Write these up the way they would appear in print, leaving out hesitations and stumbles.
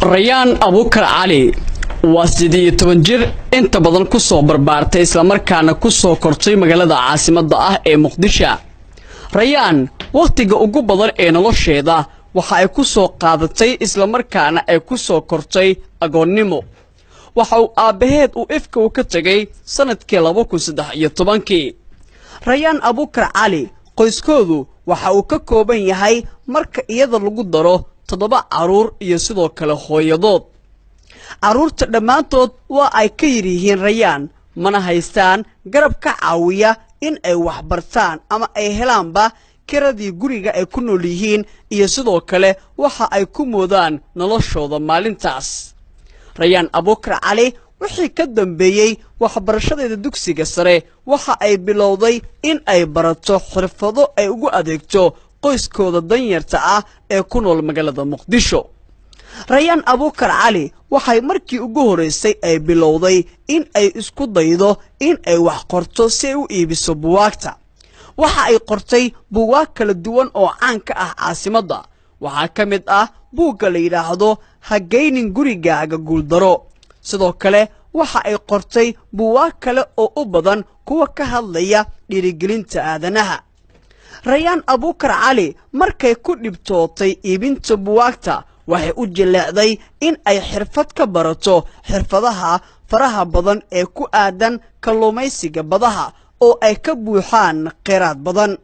Rayaan Abuukar Cali waa 18 jir inta badan ku soo barbaartay isla markaana ku soo kortay magaalada caasimadda ah ee Muqdisho. Rayaan waqtiga ugu badan ee nolosheeda waxa ay ku soo qaadatay isla markaana ay ku soo kortay agoonnimo. waxa uu aabaheed uu ifka ka tagay sanadkii 2013. Rayaan Abuukar Cali qoyskoodu waxa uu ka kooban yahay marka iyada lagu daro 7 caruur iyo sidoo kale hooyadood. caruurta dhamaantood waa ay ka yirihiin Rayaan mana haystaan garab ka caawiya in ay wax bartaan ama ay helaanba kiradii guriga ay ku nool yihiin iyo sidoo kale waxa ay ku moodaan noloshooda maalintaas. Rayaan Abuukar Cali wixii ka dambeeyay waxbarashadeeda dugsiga sare waxa ay bilowday in ay barato xirfado ay ugu adeegto qoyskooda danyarta ah ee ku nool magaalada Muqdisho. Rayaan Abuukar Cali waxay markii ugu horeysay ay bilowday in ay isku daydo in ay wax qorto si ay u iibiso buugaagta. waxa ay qortay buugaag kala duwan oo caan ka ah caasimadda. waxa ka mid ah buugga la yiraahdo Hagaynin Gurigaaga Guuldaro. sidoo kale waxa ay qortay buugaag kale oo u badan kuwa ka hadlaya dhiirigelinta aadanaha. Rayaan Abuukar Cali markay ku dhibtootay iibinta buugaagta waxay u jileecday in ay xirfad ka barato xirfadaha faraha badan ee ku aadan kalluumaysiga badaha oo ay ka buuxaan kheyraad badan.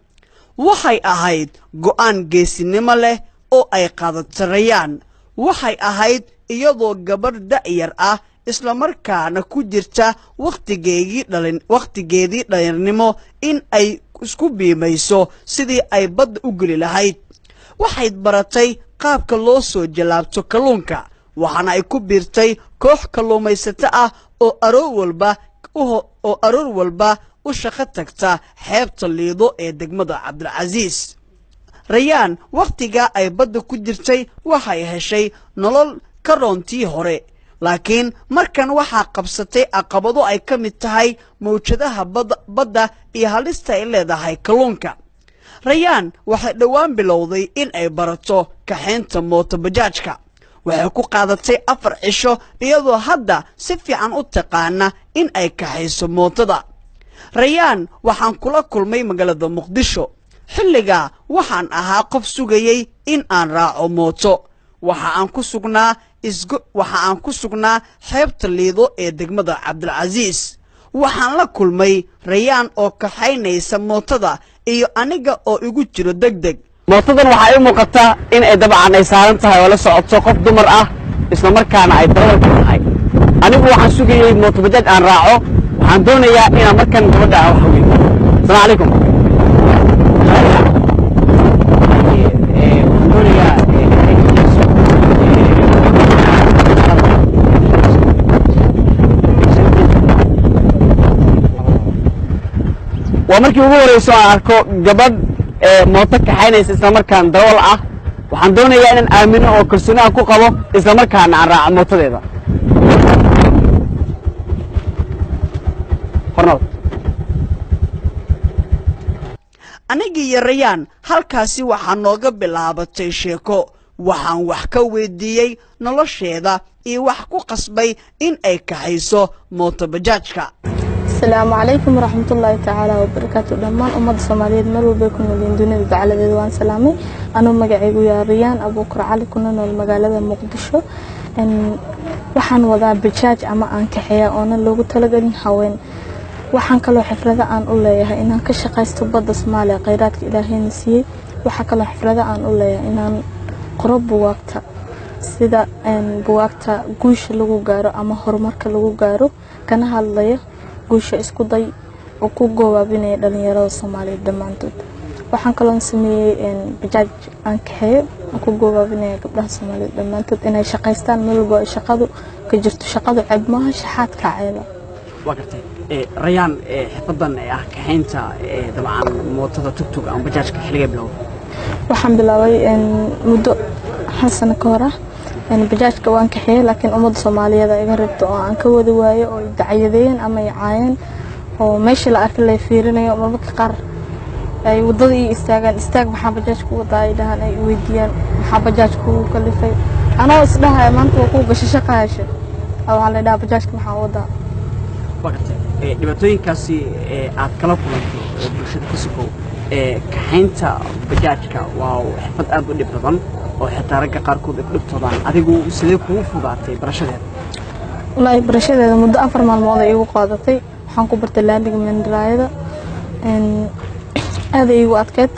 waxay ahayd go'aan geesinimo leh oo ay qaadatay Rayaan. waxay ahayd iyadoo gabar da'yar ah isla markaana ku jirta waqtigeedii dhalinyarnimo in ay isku biimayso sidii ay badda u geli lahayd. waxay baratay qaabka loo soo jalaabto kalluunka waxaana ay ku biirtay koox kalluumaysato ah oo aroor walba u shaqo tagta xeebta Liido ee degmada Cabdilcasiis. Rayaan waqtiga ay badda ku jirtay waxay heshay nolol ka roontii hore laakiin markan waxa qabsatay caqabado ay ka mid tahay mowjadaha badda iyo halista ay leedahay kalluunka. Rayaan waxay dhawaan bilowday in ay barato kaxeynta mooto bajaajka. waxay ku qaadatay 4 cisho iyadoo hadda si fiican u taqaana in ay kaxeyso mootada. Rayaan waxaan kula kulmay magaalada Muqdisho. xilliga waxaan ahaa qof sugayay in aan raaco mooto. waxa aan ku sugnaa xeebta Liido ee degmada Cabdilcasiis. waxaan la kulmay Rayaan oo kaxeynaysa mootada iyo aniga oo igu jiro degdeg. mootadan waxa ay muuqataa in ay dabcan ay saaran tahay oo la socoto qof dumar ah isla markaana ay darawal ka tahay. anigu waxaan sugayay mooto bajaaj aan raaco. waxaan doonayaa inaan markan gabadha wax weyn. Assalaamu calaykum. waa markii ugu horeyso aan arko gabadh mooto kaxeynaysa isla markaan darawal ah. waxaan doonayaa inaan aamino oo kalsooni aan ku qabo isla markaana aan raaco mootadeeda. anigii iyo Rayaan halkaasi waxaa nooga bilaabatay sheeko. waxaan wax ka weydiiyey nolosheeda iyo wax ku qasbay in ay kaxayso mooto bajaajka. السلام عليكم ورحمة الله تعالى وبركاته. دمان أمد الصومالية مروا بكم الدنيا بعلى ذوان سلامي. أنا مجاعي ويا ريان أبوكر علي كنا نول مجالة مقدشة. إن وحن وضع بجاج أما أنك حياة أنا لو تلقين حوين. وحن كلو حفرة عن أوليها إنها كشقة استبض صوماليا غيرات إلهي نسيه. وحن كلو حفرة عن أوليها إنها قرب بوقتها. سيدا إن بوقتها جوش لو جارو أما هرمرك لو جارو كان هالليه. guusha isku day oo ku goobabinay dhalinyarada Soomaaliyeed dhamaantood. waxaan kaloo sameeyay bajaaj aan kaxeeyo oo ku goobabinay gabdhaha Soomaaliyeed dhamaantood inay shaqaystaan meel walba shaqadu ka jirto. shaqadu cad maaha shaxaad ka ceela. waa gartay Rayaan xirfadan ah kaxeynta dabcan mootada tugtug ama bajaajka xilliga bilowday. waxaan bilaabay muddo xasan ka hor ah bajaajka waan kaxeeyay laakiin ummadda Soomaaliyeed ay iga rabto oo aan ka wadi waayo oo dacayadeen ama yaayeen oo meesha la arkay la fiirinayo marka qaar ay wadada istaagan istaag maxaa bajaajku wadaa ay dhahan ay weydiiyaan maxaa bajaajku kalifay anoo isdhahay maanta waa ku gashay shaqo heshay waxaa la dhahaa bajaajka maxaa wadaa waqti dhibaatooyinkaasi aad kala kulanto bulshada ka sukow kaxaynta bajaajka waa xirfad aad u dhib badan oo xitaa ragga qaarkood ay ku dhibtoodaan adigu sidee kugu fudaatay barashadeeda wallaahi barashadeeda muddo 4 maalmood ay igu qaadatay waxaan ku bartay laamiga mandaraayada aad ay igu adkeed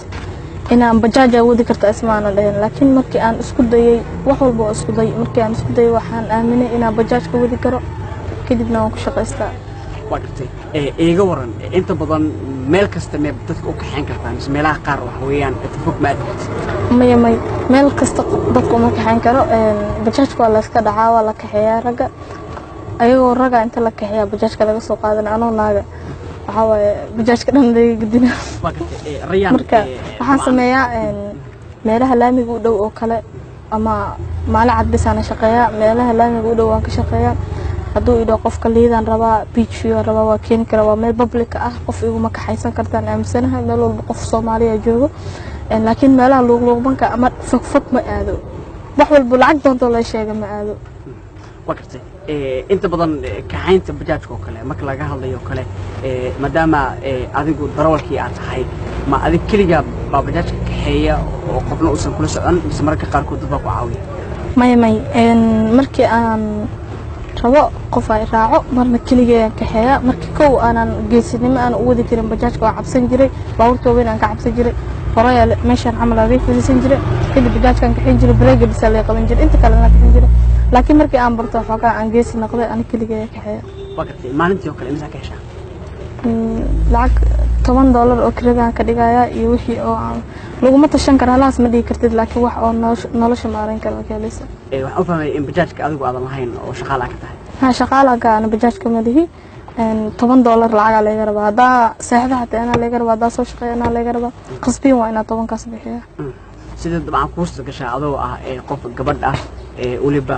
inaan bajaaj wadi karto ismaana dhayn laakiin markii aan isku dayay wax walba oo isku dayay markii aan isku dayay waxaan aaminay inaan bajaaj ka wadi karo kadibna waan ku shaqaystaa waqti eega waran inta badan meel kasta mee dadka u kaxayn kartaan meelaha qaar wax weeyaan fog ma may meel kasta dadku ma kaxayn karo bajaajka waa la iska dhacaa waa la kaxeeyaa ragga ayagoo ragga inta la kaxeeyaa bajaajka laga soo qaadan anoo naaga waxa waaye bajaajka dhan laga gudina marka waxaan sameeyaa meelaha laamiga u dhow oo kale ama maalin cad bisana shaqeeyaa meelaha laamiga u dhow waan ka shaqeeyaa hadduu idho qofka liidaan rabaa beach view rabaa waa keeni kara waa meel public ah qof iguma kaxaysan kartaan aaminsanahay meel walba qof Soomaaliya joogo laakiin meelaha luuqluuqbanka ama fog ma aado wax walba lacag doonto la sheega ma aado waqti inta badan kaxaynta bajaajka oo kale marka laga hadlayo kale maadaama adigu darawalkii aad tahay ma adig kaliya bajaajka kaxeeya oo qofna uusan kula socon mise marka qaarkood dad baa ku caawiya may markii aan rabo qof ay raaco marna kaliya kaxeeya markii kow aanan geesinimo aan u wadi karin bajaajka waa cabsan jiray baabuurta weyn aan ka cabsan jiray horaya meeshan camal laga fiirsan jiray kadib bajaajkan kaxeyn jiray break bisa la qaban jiray inta kale aan kaxeyn jiray laakiin markii aan barto xogaa aan geesi noqday aan kaliya kaxeeya waqti maalintii oo kale imisa ka heshaa lacag $10 oo kirada ka dhigaya iyo wixii oo aan laguma tashan karo halaas ma dhigi kartid laakiin wax oo nolosha maareyn karo kaleesa waxaan u fahmay in bajaajka adigu aadan lahayn oo shaqaale ka tahay ha shaqaale ka aan bajaajka ma lihi $10 lacag laga rabaa hada saxda hataa ana laga rabaa hada soo shaqeeyana laga rabaa qasbiin waa ina 10 kaas bixiya sida dabcan kuusta gashaa adoo ah qof gabadh ah waliba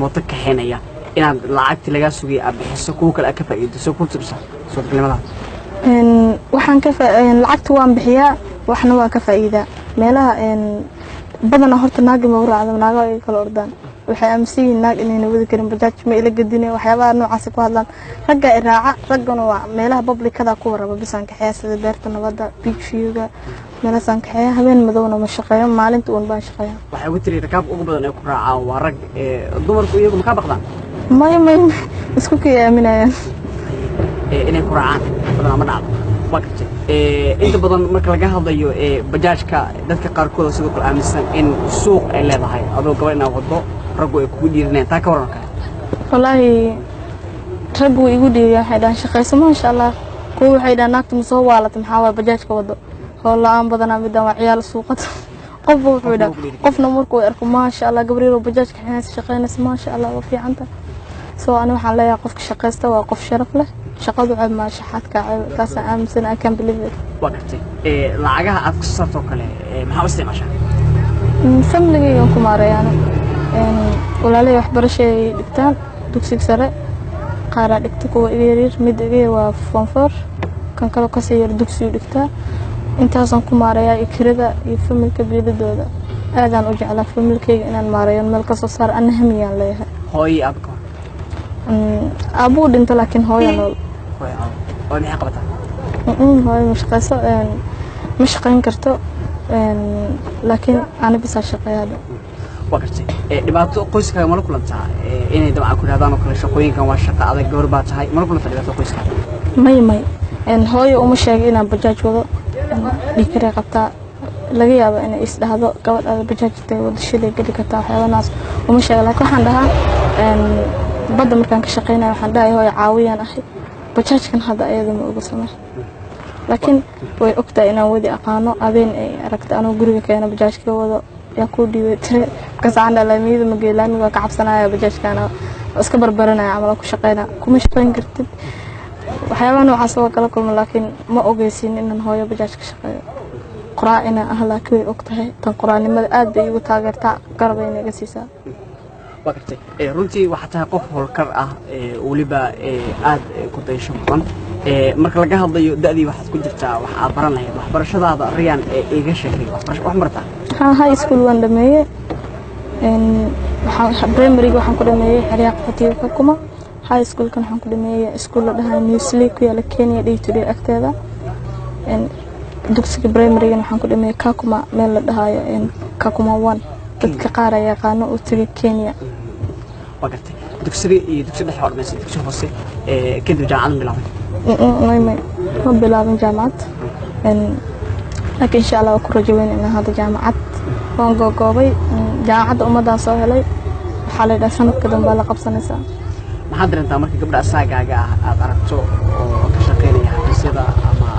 mooto kaxeynaya inaad lacagti laga sugay aad bixiso kuwa kale ka faa'iideyso ku tirsan soo kalmada waxaan ka lacagta waan bixiyaa waxna waan ka faa'iidaa meelaha badana horta naag ma waraacdo naaga ay kala ordaan waxay aaminsan naag inay wadi karin bajaaj ma ila gadinay waxyaabaha noocaas ku hadlaan ragga raaca raggana waa meelaha publicada ku waraba bisan kaxeeya sida beerta nabada beach view-ga meelahan kaxeeya habeen madowna ma shaqeeyo maalinta uun baan shaqeeyaa waxay ugu tiri rakaab ugu badan ee ku raacaa waa rag dumarku iyagu ma ka baqdaan may isku kiyaaminayaan inay ku raacaan badan ma dhacdo waqti inta badan marka laga hadlayo bajaajka dadka qaarkood sidoo kale aaminsan in suuq ay leedahay adoo gabadh inaa wado raggu ay kugu dhiirinayaan taa ka waran kale wallaahi raggu igu dhiiriyaan waxay dhahan shaqayso maasha Allah kuwa waxay dhahan naagta ma soo waalata maxaa waay bajaajka wado hoolaan badanaa midaan waa ciyaal suuqada qof wuxuu dhahan qofna markuu arko maasha Allah gabriyo bajaajka shaqaynaysa maasha Allah waa fiicanta soo ana waxaan leeyahay qofka shaqaysta waa qof sharaf leh shaqadu ay ma shaxadka taas aaminsan I can believe it waqti lacagaha aad ku sarto kale maxaa isticmaashaa family-ga ku maareeyaan walaalay waxbarashay dhigtaan dugsiga sare qaar dhigta kuwa yaryar mid iga waa form 4 kan kale ka sii yar dugsiga dhigtaa intaasan ku maareeyaa kirada iyo family-ka biiladooda aadaan u jeclaa family-kayga inaan maareeyo meel ka soo saar aan hamiyaan leeyahay hooyo abka abu dhinta laakiin hooyo nool oo maxay qabataa hooyo mashaqayso ma shaqayn karto laakiin ana bisa shaqeeyada waqti dhibaato qoyskaaga ma la kulantaa inay dabcan ku raadaan oo kale shaqooyinkan waa shaqo adag gabar baa tahay ma la kulantaa dhibaato qoyskaaga may hooyo uma sheegay inaan bajaaj wado dhikare qabtaa laga yaabo inay is dhahdo gabadha bajaajta wada shilay gali kartaa waxyaabanaas uma sheegay laakiin waxaan dhahaa badda markaan ka shaqeynayo waxaan dhahay hooyo caawiyaan ahay bajaajkan hadda ayada ma uga samay laakiin way ogtahay inaan wadi aqaano adeen ay aragta anoo guriga keena bajaajka wado yaa ku dhiibay tire kasaan dhalaamiyada ma geelaamiga ka cabsanaya bajaajkana iska barbaranaya amal ku shaqeynaa kuma shaqeyn kartid waxyaabaha noocaas oo kala kulma laakiin ma ogeysin inaan hooyo bajaaj ka shaqeeyo qoraa inaan ah laakiin way ogtahay tan qoraanimada aad bay igu taageertaa garab ay naga siisaa waqti runtii waxa tahay qof howlkar ah waliba aad ku daysho badan marka laga hadlayo da'dii waxaad ku jirtaa wax aad baran lahayd waxbarashadaada riyaan iga sheekay waxbarasho wax martaa high school waan dhameeyay primary waxaan ku dhameeyay xariiq fatiyo Kakuma high school kan waxaan ku dhameeyay iskuul la dhahay Newsley ku yaala Kenya day to day agteeda dugsiga primary waxaan ku dhameeyay Kakuma meel la dhahayo Kakuma 1 dadka qaar ayaa yaqaan oo tagay Kenya وقتي دكتوري دكتور الحوار بس دكتور بس كنت جامعة بلعب ما بلعب جامعة لكن إن شاء الله أكون رجوين إن هذا جامعة وانقوقوبي جامعة أمدا صاهلي حالي سنة كده مبالغ بسنة سنة محاضر أنت أمريكا قبل أساق أقرأتو وكشاقيني حفظيدا أما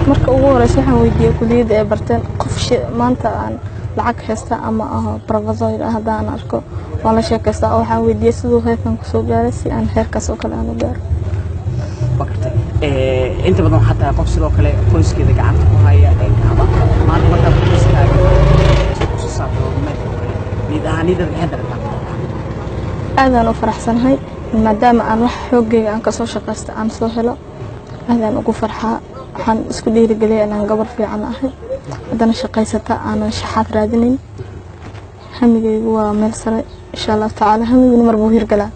marka ugu horeysa waxaan weydiiyay kulliyada ee barteen qof maanta aan lacag haysta ama professor hadaan arko wala sheekaysta waxaan weydiiyay sidoo heerkan ku soo gaaray si aan heerkaas oo kale aan u gaaro وقتي أنت بدون حتى قف سلو كله كويس كده قاعد تقولها يا إنها ما تبغى تبص كده صار نيدا هذا أنا فرحان هاي ما دام أنا حوجي أنا كسر شقست أنا سهلة أنا أقول فرحة حن اسكولي رجلي أنا قبر في عنا أهل أنا شقيستا أنا شحات رادنين همي ومرسل إن شاء الله تعالى همي من مربوه رجلا